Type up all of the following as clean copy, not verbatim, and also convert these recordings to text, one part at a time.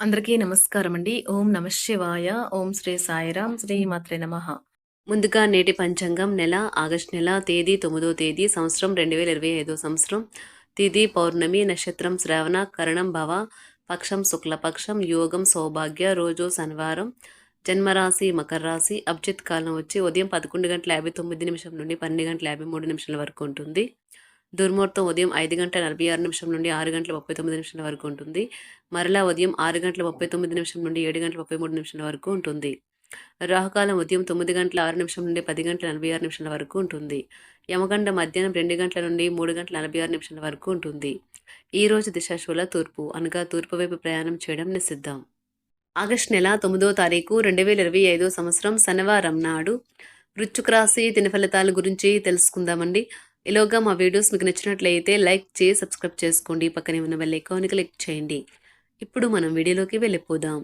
అందరికీ నమస్కారం అండి. ఓం నమః శివాయ. ఓం శ్రీ సాయిరాం. శ్రీ మాత్రే నమః. ముందుగా నేటి పంచాంగం నెల ఆగస్టు నెల తేదీ 9వ తేదీ సంవత్సరం 2025 సంవత్సరం. తిథి పౌర్ణమి, నక్షత్రం శ్రవణ, కరణం భవ, పక్షం శుక్లపక్షం, యోగం సౌభాగ్య, రోజు శనివారం, జన్మరాశి మకర రాశి, అభిజిత్ కాలం వచ్చి ఉదయం 11:59 నుండి 12:53 వరకు ఉంటుంది. దుర్ముహూర్తం ఉదయం 5:46 నుండి 6:39 వరకు ఉంటుంది. మరలా ఉదయం 6:39 నుండి 7:33 వరకు ఉంటుంది. రాహుకాలం ఉదయం 9:06 నుండి 10:46 వరకు ఉంటుంది. యమగండ మధ్యాహ్నం 2 గంటల నుండి 3:46 వరకు ఉంటుంది. ఈ రోజు దిశాశూల తూర్పు అనగా తూర్పు వైపు ప్రయాణం చేయడం నిషిద్ధం. ఆగస్టు నెల 9వ తారీఖు 2025 సంవత్సరం శనివారం నాడు వృశ్చిక రాశి దిన ఫలితాల గురించి తెలుసుకుందామండి. ఈలోగా మా వీడియోస్ మీకు నచ్చినట్లయితే లైక్ చేసి సబ్స్క్రైబ్ చేసుకోండి. పక్కనే ఉన్న బెల్ ఐకాన్ని క్లిక్ చేయండి. ఇప్పుడు మనం వీడియోలోకి వెళ్ళిపోదాం.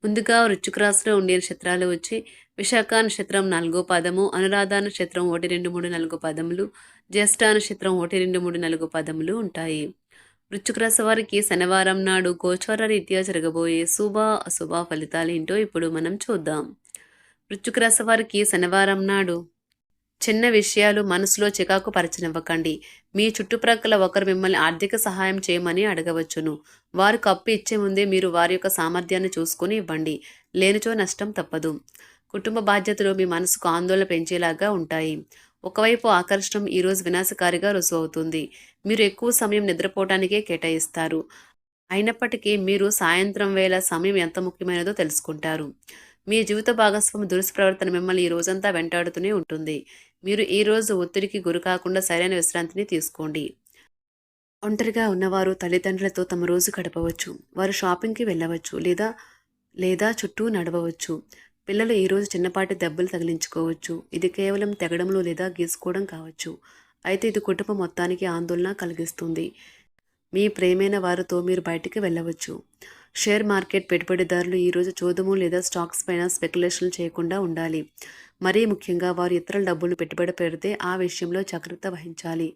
ముందుగా వృశ్చిక రాశిలో ఉండే నక్షత్రాలు వచ్చి విశాఖ నక్షత్రం 4వ పాదము, అనురాధ నక్షత్రం 1, 2, 3, 4 పదములు, జ్యేష్ఠ నక్షత్రం 1, 2, 3, 4 పదములు ఉంటాయి. వృశ్చిక రాశి వారికి శనివారం నాడు గోచార రీత్యా జరగబోయే శుభ అశుభ ఫలితాలు ఏంటో ఇప్పుడు మనం చూద్దాం. వృశ్చిక రాశి వారికి శనివారం నాడు చిన్న విషయాలు మనసులో చికాకు పరచనివ్వకండి. మీ చుట్టుప్రక్కల ఒకరు మిమ్మల్ని ఆర్థిక సహాయం చేయమని అడగవచ్చును. వారికి అప్పు ఇచ్చే ముందే మీరు వారి యొక్క సామర్థ్యాన్ని చూసుకుని ఇవ్వండి. లేనిచో నష్టం తప్పదు. కుటుంబ బాధ్యతలు మీ మనసుకు ఆందోళన పెంచేలాగా ఉంటాయి. ఒకవైపు ఆకర్షణం ఈరోజు వినాశకారిగా రుజువు అవుతుంది. మీరు ఎక్కువ సమయం నిద్రపోవటానికే కేటాయిస్తారు. అయినప్పటికీ మీరు సాయంత్రం వేళ సమయం ఎంత ముఖ్యమైనదో తెలుసుకుంటారు. మీ జీవిత భాగస్వామి దురుసు మిమ్మల్ని ఈ రోజంతా వెంటాడుతూనే ఉంటుంది. మీరు ఈ రోజు ఒత్తిడికి గురి కాకుండా సరైన విశ్రాంతిని తీసుకోండి. ఒంటరిగా ఉన్నవారు తల్లిదండ్రులతో తమ రోజు గడపవచ్చు. వారు షాపింగ్కి వెళ్ళవచ్చు లేదా చుట్టూ నడవవచ్చు. పిల్లలు ఈరోజు చిన్నపాటి దెబ్బలు తగిలించుకోవచ్చు. ఇది కేవలం తెగడంలో లేదా గీసుకోవడం కావచ్చు. అయితే ఇది కుటుంబం మొత్తానికి ఆందోళన కలిగిస్తుంది. మీ ప్రేమైన వారితో మీరు బయటికి వెళ్ళవచ్చు. షేర్ మార్కెట్ పెట్టుబడిదారులు ఈరోజు చోదము లేదా స్టాక్స్ పైన స్పెక్యులేషన్ చేయకుండా ఉండాలి. మరీ ముఖ్యంగా వారు ఇతరుల డబ్బులు పెట్టుబడి పెడితే ఆ విషయంలో జాగ్రత్త వహించాలి.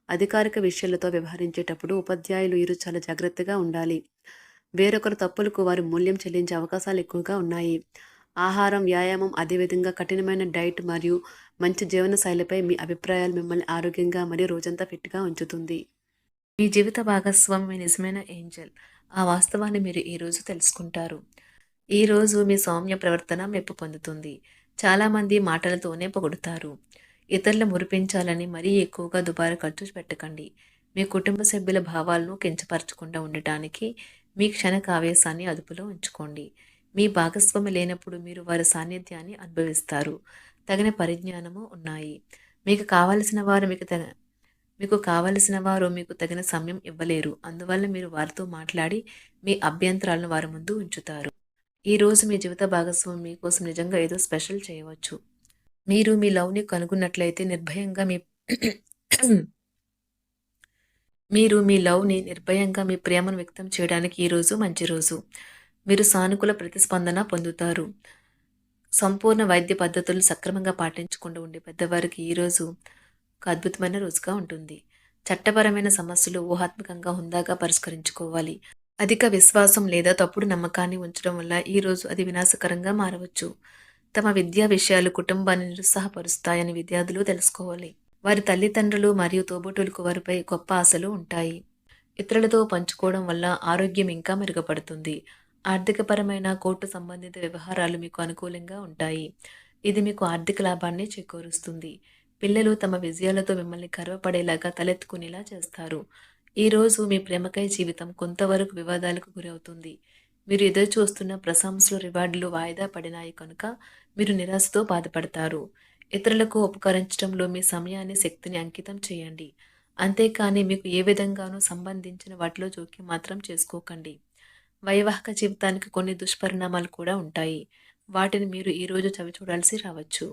అధికారిక విషయాలతో వ్యవహరించేటప్పుడు ఉపాధ్యాయులు ఈరోజు చాలా జాగ్రత్తగా ఉండాలి. వేరొకరు తప్పులకు వారు మూల్యం చెల్లించే అవకాశాలు ఎక్కువగా ఉన్నాయి. ఆహారం, వ్యాయామం, అదేవిధంగా కఠినమైన డైట్ మరియు మంచి జీవన శైలిపై మీ అభిప్రాయాలు మిమ్మల్ని ఆరోగ్యంగా మరియు రోజంతా ఫిట్గా ఉంచుతుంది. మీ జీవిత భాగస్వామి నిజమైన ఏంజల్. ఆ వాస్తవాన్ని మీరు ఈరోజు తెలుసుకుంటారు. ఈరోజు మీ సౌమ్య ప్రవర్తన మెప్పు పొందుతుంది. చాలామంది మాటలతోనే పొగుడుతారు. ఇతరులు మురిపించాలని మరీ ఎక్కువగా దుబారా ఖర్చు పెట్టకండి. మీ కుటుంబ సభ్యుల భావాలను కించపరచకుండా ఉండటానికి మీ క్షణికావేశాన్ని అదుపులో ఉంచుకోండి. మీ భాగస్వామి లేనప్పుడు మీరు వారి సాన్నిధ్యాన్ని అనుభవిస్తారు. తగిన పరిజ్ఞానము ఉన్నాయి. మీకు కావలసిన వారు మీకు తగిన సమయం ఇవ్వలేరు. అందువల్ల మీరు వారితో మాట్లాడి మీ అభ్యంతరాలను వారి ముందు ఉంచుతారు. ఈరోజు మీ జీవిత భాగస్వామి మీకోసం నిజంగా ఏదో స్పెషల్ చేయవచ్చు. మీరు మీ లవ్ని కనుగొన్నట్లయితే నిర్భయంగా మీ ప్రేమను వ్యక్తం చేయడానికి ఈరోజు మంచి రోజు. మీరు సానుకూల ప్రతిస్పందన పొందుతారు. సంపూర్ణ వైద్య పద్ధతులు సక్రమంగా పాటించకుండా ఉండే పెద్దవారికి ఈరోజు ఒక అద్భుతమైన రోజుగా ఉంటుంది. చట్టపరమైన సమస్యలు ఊహాత్మకంగా హుందాగా పరిష్కరించుకోవాలి. అధిక విశ్వాసం లేదా తప్పుడు నమ్మకాన్ని ఉంచడం వల్ల ఈరోజు అది వినాశకరంగా మారవచ్చు. తమ విద్యా విషయాలు కుటుంబాన్ని నిరుత్సాహపరుస్తాయని విద్యార్థులు తెలుసుకోవాలి. వారి తల్లిదండ్రులు మరియు తోబుట్టువులకు వారిపై గొప్ప ఆశలు ఉంటాయి. ఇతరులతో పంచుకోవడం వల్ల ఆరోగ్యం ఇంకా మెరుగుపడుతుంది. ఆర్థికపరమైన కోర్టు సంబంధిత వ్యవహారాలు మీకు అనుకూలంగా ఉంటాయి. ఇది మీకు ఆర్థిక లాభాన్ని చేకూరుస్తుంది. పిల్లలు తమ విజయాలతో మిమ్మల్ని గర్వపడేలాగా తలెత్తుకునేలా చేస్తారు. ఈరోజు మీ ప్రేమకై జీవితం కొంతవరకు వివాదాలకు గురవుతుంది. మీరు ఎదురు చూస్తున్న ప్రశంసలు, రివార్డులు వాయిదా పడినాయి కనుక మీరు నిరాశతో బాధపడతారు. ఇతరులకు ఉపకరించడంలో మీ సమయాన్ని, శక్తిని అంకితం చేయండి. అంతేకాని మీకు ఏ విధంగానూ సంబంధించిన వాటిలో జోక్యం మాత్రం చేసుకోకండి. వైవాహిక జీవితానికి కొన్ని దుష్పరిణామాలు కూడా ఉంటాయి. వాటిని మీరు ఈరోజు చవిచూడాల్సి రావచ్చు.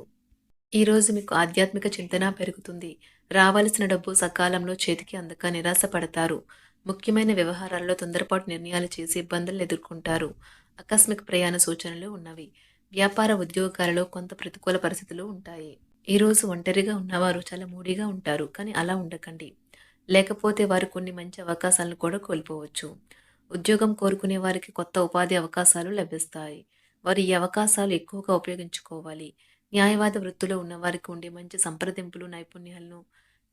ఈరోజు మీకు ఆధ్యాత్మిక చింతన పెరుగుతుంది. రావాల్సిన డబ్బు సకాలంలో చేతికి అందక నిరాశ పడతారు. ముఖ్యమైన వ్యవహారాల్లో తొందరపాటు నిర్ణయాలు చేసి ఇబ్బందులను ఎదుర్కొంటారు. ఆకస్మిక ప్రయాణ సూచనలు ఉన్నవి. వ్యాపార ఉద్యోగాలలో కొంత ప్రతికూల పరిస్థితులు ఉంటాయి. ఈరోజు ఒంటరిగా ఉన్నవారు చాలా మూడీగా ఉంటారు. కానీ అలా ఉండకండి. లేకపోతే వారు కొన్ని మంచి అవకాశాలను కూడా కోల్పోవచ్చు. ఉద్యోగం కోరుకునే వారికి కొత్త ఉపాధి అవకాశాలు లభిస్తాయి. వారు ఈ అవకాశాలు ఎక్కువగా ఉపయోగించుకోవాలి. న్యాయవాద వృత్తిలో ఉన్నవారికి ఉండే మంచి సంప్రదింపులు, నైపుణ్యాలను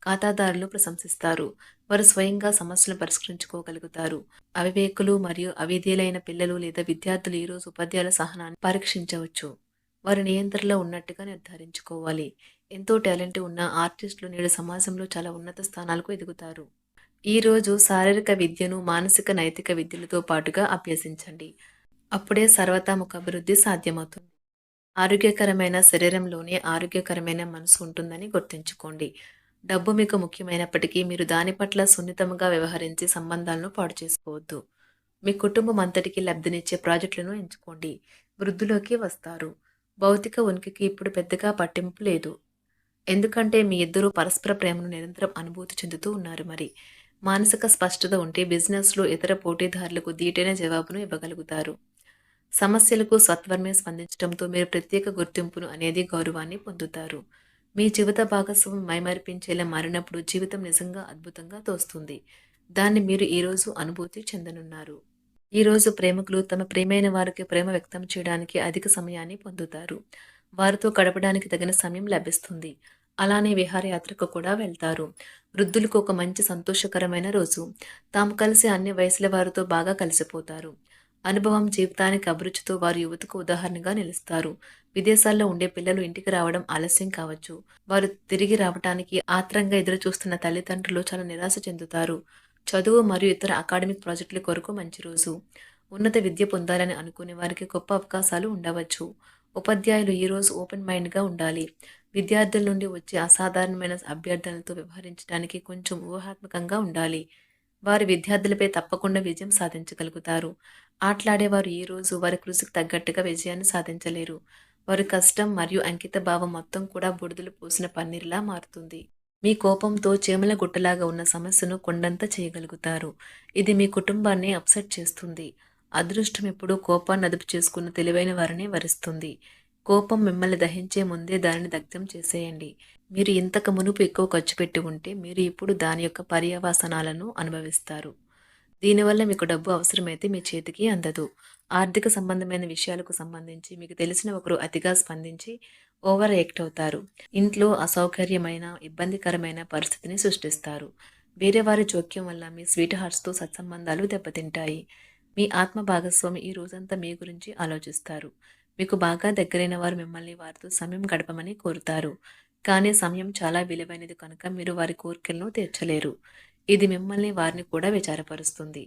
ఖాతాదారులు ప్రశంసిస్తారు. వారు స్వయంగా సమస్యలను పరిష్కరించుకోగలుగుతారు. అవివేకులు మరియు అవిధేయులైన పిల్లలు లేదా విద్యార్థులు ఈరోజు ఉపాధ్యాయుల సహనాన్ని పరీక్షించవచ్చు. వారు నియంత్రణలో ఉన్నట్టుగా నిర్ధారించుకోవాలి. ఎంతో టాలెంట్ ఉన్న ఆర్టిస్టులు నేడు సమాజంలో చాలా ఉన్నత స్థానాలకు ఎదుగుతారు. ఈరోజు శారీరక విద్యను మానసిక నైతిక విద్యలతో పాటుగా అభ్యసించండి. అప్పుడే సర్వతోముఖ అభివృద్ధి సాధ్యమవుతుంది. ఆరోగ్యకరమైన శరీరంలోనే ఆరోగ్యకరమైన మనసు ఉంటుందని గుర్తుంచుకోండి. డబ్బు మీకు ముఖ్యమైనప్పటికీ మీరు దాని పట్ల సున్నితంగా వ్యవహరించి సంబంధాలను పాడు చేసుకోవద్దు. మీ కుటుంబం అంతటికి లబ్ధినిచ్చే ప్రాజెక్టులను ఎంచుకోండి. వృద్ధిలోకి వస్తారు. భౌతిక ఉనికికి ఇప్పుడు పెద్దగా పట్టింపు లేదు. ఎందుకంటే మీ ఇద్దరూ పరస్పర ప్రేమను నిరంతరం అనుభూతి చెందుతూ ఉన్నారు మరి. మానసిక స్పష్టత ఉంటే బిజినెస్లో ఇతర పోటీదారులకు దీటైన జవాబును ఇవ్వగలుగుతారు. సమస్యలకు సత్వరమే స్పందించడంతో మీరు ప్రత్యేక గుర్తింపును అనేది గౌరవాన్ని పొందుతారు. మీ జీవిత భాగస్వామి మైమరిపించేలా మారినప్పుడు జీవితం నిజంగా అద్భుతంగా తోస్తుంది. దాన్ని మీరు ఈరోజు అనుభూతి చెందనున్నారు. ఈరోజు ప్రేమికులు తమ ప్రియమైన వారికి ప్రేమ వ్యక్తం చేయడానికి అధిక సమయాన్ని పొందుతారు. వారితో గడపడానికి తగిన సమయం లభిస్తుంది. అలానే విహారయాత్రకు కూడా వెళ్తారు. వృద్ధులకు ఒక మంచి సంతోషకరమైన రోజు. తాము కలిసి అన్ని వయసుల వారితో బాగా కలిసిపోతారు. అనుభవం జీవితానికి అభిరుచితో వారు యువతకు ఉదాహరణగా నిలుస్తారు. విదేశాల్లో ఉండే పిల్లలు ఇంటికి రావడం ఆలస్యం కావచ్చు. వారు తిరిగి రావటానికి ఆత్రంగా ఎదురు చూస్తున్న తల్లిదండ్రులు చాలా నిరాశ చెందుతారు. చదువు మరియు ఇతర అకాడమిక్ ప్రాజెక్టుల కొరకు మంచి రోజు. ఉన్నత విద్య పొందాలని అనుకునే వారికి గొప్ప అవకాశాలు ఉండవచ్చు. ఉపాధ్యాయులు ఈరోజు ఓపెన్ మైండ్గా ఉండాలి. విద్యార్థుల నుండి వచ్చే అసాధారణమైన అభ్యర్థనలతో వ్యవహరించడానికి కొంచెం ఊహాత్మకంగా ఉండాలి. వారి విద్యార్థులపై తప్పకుండా విజయం సాధించగలుగుతారు. ఆటలాడేవారు ఈరోజు వారి కృషికి తగ్గట్టుగా విజయాన్ని సాధించలేరు. వారి కష్టం మరియు అంకిత భావం మొత్తం కూడా బుడిదలు పోసిన పన్నీరులా మారుతుంది. మీ కోపంతో చీమల గుట్టలాగా ఉన్న సమస్యను కొండంత చేయగలుగుతారు. ఇది మీ కుటుంబాన్ని అప్సెట్ చేస్తుంది. అదృష్టం ఎప్పుడూ కోపాన్ని అదుపు చేసుకున్న తెలివైన వారిని వరిస్తుంది. కోపం మిమ్మల్ని దహించే ముందే దానిని దగ్ధం చేసేయండి. మీరు ఇంతకు మునుపు ఎక్కువ ఖర్చు పెట్టి ఉంటే మీరు ఇప్పుడు దాని యొక్క పర్యవసానాలను అనుభవిస్తారు. దీనివల్ల మీకు డబ్బు అవసరమైతే మీ చేతికి అందదు. ఆర్థిక సంబంధమైన విషయాలకు సంబంధించి మీకు తెలిసిన ఒకరు అతిగా స్పందించి ఓవర్ యాక్ట్ అవుతారు. ఇంట్లో అసౌకర్యమైన ఇబ్బందికరమైన పరిస్థితిని సృష్టిస్తారు. వేరే వారి జోక్యం వల్ల మీ స్వీట్ హార్ట్స్తో సత్సంబంధాలు దెబ్బతింటాయి. మీ ఆత్మ భాగస్వామి ఈ రోజంతా మీ గురించి ఆలోచిస్తారు. మీకు బాగా దగ్గరైన వారు మిమ్మల్ని వారితో సమయం గడపమని కోరుతారు. కానీ సమయం చాలా విలువైనది కనుక మీరు వారి కోరికలను తీర్చలేరు. ఇది మిమ్మల్ని వారిని కూడా విచారపరుస్తుంది.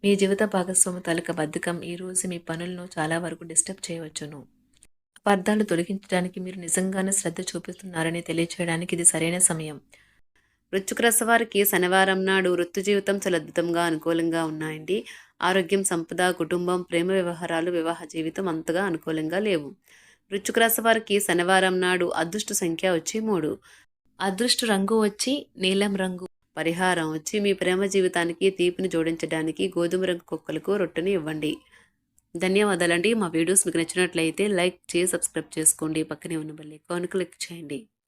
మీ జీవిత భాగస్వామి తాలూకా బద్ధకం ఈరోజు మీ పనులను చాలా వరకు డిస్టర్బ్ చేయవచ్చును. అపార్థాలు తొలగించడానికి మీరు నిజంగానే శ్రద్ధ చూపిస్తున్నారని తెలియచేయడానికి ఇది సరైన సమయం. వృశ్చిక రాశి వారికి శనివారం నాడు వృత్తి జీవితం చాలా అద్భుతంగా అనుకూలంగా ఉన్నాయండి. ఆరోగ్యం, సంపద, కుటుంబం, ప్రేమ వ్యవహారాలు, వివాహ జీవితం అంతగా అనుకూలంగా లేవు. వృశ్చిక రాశి వారికి శనివారం నాడు అదృష్ట సంఖ్య వచ్చి 3. అదృష్ట రంగు వచ్చి నీలం రంగు. పరిహారం వచ్చి మీ ప్రేమ జీవితానికి తీపిని జోడించడానికి గోధుమ రంగు కుక్కలకు రొట్టెని ఇవ్వండి. ధన్యవాదాలండి. మా వీడియోస్ మీకు నచ్చినట్లయితే లైక్ చేసి సబ్స్క్రైబ్ చేసుకోండి. పక్కనే ఉన్న బెల్ ఐకాన్ క్లిక్ చేయండి.